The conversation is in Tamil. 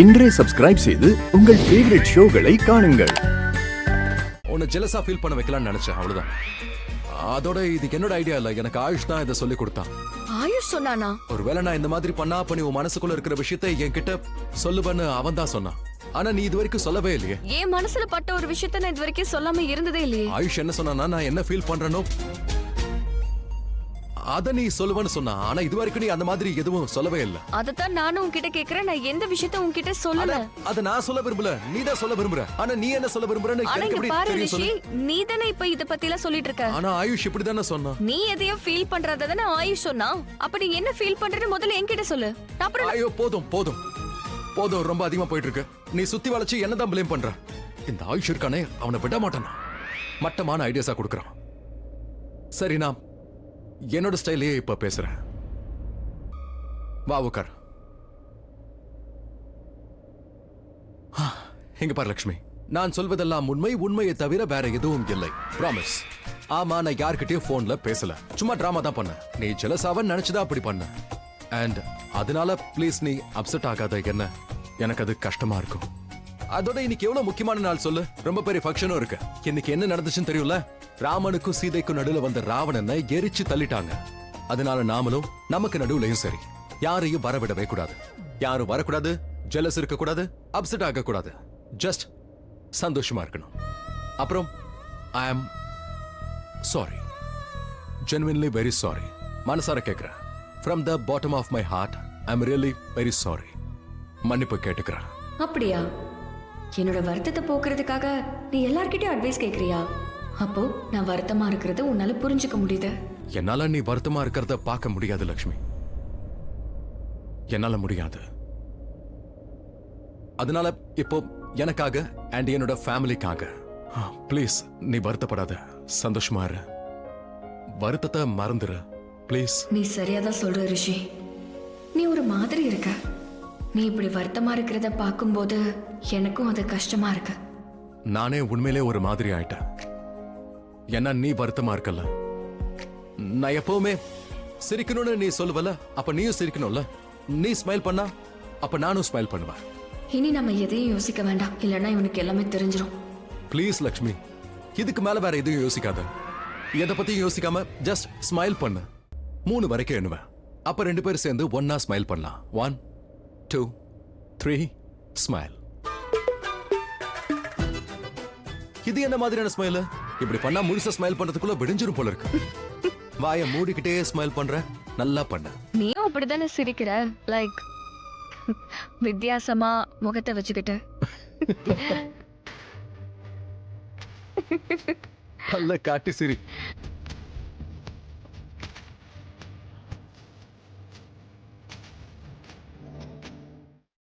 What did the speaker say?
இன்றே சப்ஸ்கிரைப் செய்து உங்கள் ஃபேவரட் ஷோகளை காணுங்கள். உன்னை ஜெலஸா ஃபீல் பண்ண வைக்கலாம்னு நினைச்சேன், அவ்வளவுதான். அதோட இதுக்கு என்னோட ஐடியா இல்ல, எனக்கு ஆயுஷ் தான் இதை சொல்லி கொடுத்தான். ஆயுஷ் சொன்னானா? ஒருவேளை நான் இந்த மாதிரி பண்ணா அப்ப நீ உன் மனசுக்குள்ள இருக்கிற விஷயத்தை என்கிட்ட சொல்லுவேன்னு அவன் தான் சொன்னான். ஆனா நீ இது வரைக்கும் சொல்லவே இல்லையே. என் மனசுல பட்ட ஒரு விஷயத்த நான் இது வரைக்கும் சொல்லாம இருந்ததே இல்லையே. ஆயுஷ் என்ன சொன்னா, நான் என்ன ஃபீல் பண்றேனோ அத நீ சொல்லுவேன்னு சொன்னா. ஆனா இது வரைக்கும் நீ அந்த மாதிரி எதுவும் சொல்லவே இல்ல. அதத்தான் நானும் உன்கிட்ட கேக்குறேன். நான் எந்த விஷயத்த உன்கிட்ட சொல்லல. அத நான் சொல்ல விரும்பல, நீ தான் சொல்ல விரும்புற. ஆனா நீ என்ன சொல்ல விரும்புறன்னு ஆனா எனக்கு இங்க எப்படி பாரு தெரியும் ரிஷி, சொல்லு. நீ தானே இப்ப இத பத்தி எல்லாம் சொல்லிட்டு இருக்க. ஆனா ஆயுஷ் இப்படி தானே சொன்னா. நீ எதையோ ஃபீல் பண்றத தானே ஆயுஷ் சொன்னா. அப்ப நீ என்ன ஃபீல் பண்றன்னு முதல்ல என்கிட்ட சொல்லு. அப்புறம் ஐயோ போதும் போதும் போதும், ரொம்ப அதிகமா போயிட்டு இருக்கு. நீ சுத்தி வளைச்சு என்னதான் ப்ளேம் பண்ற. இந்த ஆயுஷ் இருக்கானே, அவனை விட மாட்டானா. மட்டமான ஐடியாஸா கொடுக்கறான். சரி, நான் என்னோட ஸ்டைலையே இப்ப பேசுறேன். வா உட்கார். எங்க பாரு லட்சுமி, நான் சொல்வதெல்லாம் உண்மை, உண்மையை தவிர வேற எதுவும் இல்லை. ப்ராமிஸ். ஆமா, நான் யார்கிட்டயும் போன்ல பேசல, சும்மா டிராமா தான் பண்ண. நீ ஜெலஸாவ நினைச்சுதான் அப்படி பண்ண. அண்ட் அதனால ப்ளீஸ் நீ அப்செட் ஆகாத. என்ன, எனக்கு அது கஷ்டமா இருக்கும். அதோட இன்னைக்கு எவ்வளவு முக்கியமான நாள் சொல்லு. ரொம்ப பெரிய ஃபங்க்ஷனும் இருக்கு. இன்னைக்கு என்ன நடந்துச்சுன்னு தெரியும்ல. ராமனுக்கும் சீதைக்கும் நடுவுல வந்த ராவணனை எரிச்சு தள்ளிட்டாங்க. அதனால நாமளும் நமக்கு நடுவுலயும் சரி, யாரையும் வரவிடவே கூடாது. யாரும் வரக்கூடாது, ஜெலஸ் இருக்க கூடாது, அப்செட் ஆக கூடாது. ஜஸ்ட் சந்தோஷமா இருக்கணும். அப்புறம் ஐ am sorry, genuinely very sorry. மனசார கேட்கிறேன். From the bottom of my heart I am really very sorry. மன்னிப்பு கேட்டுக்கிறேன். அப்படியா? என்னோட வருத்தத்தை போக்குறதுக்காக நீ எல்லார்கிட்டயும் அட்வைஸ் கேக்குறியா? அப்போ நான் வருத்தமா இருக்கிறத உன்னால புரிஞ்சுக்க முடியுது. என்னால நீ வருத்தமா இருக்கிறத பார்க்க முடியாது லட்சுமி. என்னால முடியாது. அதனால இப்போ எனக்காக அண்ட் என்னோட ஃபேமிலிக்காக ப்ளீஸ் நீ வருத்தப்படாத, சந்தோஷமா இரு. வருத்தத்தை மறந்துரு ப்ளீஸ். நீ சரியாதான் சொல்ற ரிஷி. நீ ஒரு மாதிரி இருக்க. நீ இப்படி வருத்தமா இருக்கிறத பார்க்கும்போது எனக்கும் அது கஷ்டமா இருக்கு. நானே உண்மையிலே ஒரு மாதிரி ஆயிட்டேன். ஏன்னா நீ வருத்தமா இருக்கல. நான் எப்பவுமே சிரிக்கணும்னு நீ சொல்லுவல, அப்ப நீயும் சிரிக்கணும்ல. நீ ஸ்மைல் பண்ணா அப்ப நானும் ஸ்மைல் பண்ணுவேன். இனி நம்ம எதையும் யோசிக்க வேண்டாம், இல்லைன்னா இவனுக்கு எல்லாமே தெரிஞ்சிடும். ப்ளீஸ் லக்ஷ்மி, இதுக்கு மேல வேற எதுவும் யோசிக்காத. எதை பத்தியும் யோசிக்காம ஜஸ்ட் ஸ்மைல் பண்ணு. 3 வரைக்கும் எண்ணுவேன். அப்ப 2 பேரும் சேர்ந்து ஒன்னா ஸ்மைல் பண்ணலாம். 1 2 3 ஸ்மைல். இது என்ன மாதிரியான ஸ்மைல்? இப்படி பண்ணா முழுசா ஸ்மைல் பண்றதுக்குள்ள விடிஞ்சிரும் போல இருக்கு. வாயை மூடிக்கிட்டே ஸ்மைல் பண்ற, நல்லா பண்ண. நீயும் அப்படித்தானே சிரிக்கிற, லைக் வித்தியாசமா முகத்தை வச்சுக்கிட்டு. நல்ல காட்டி சிரி.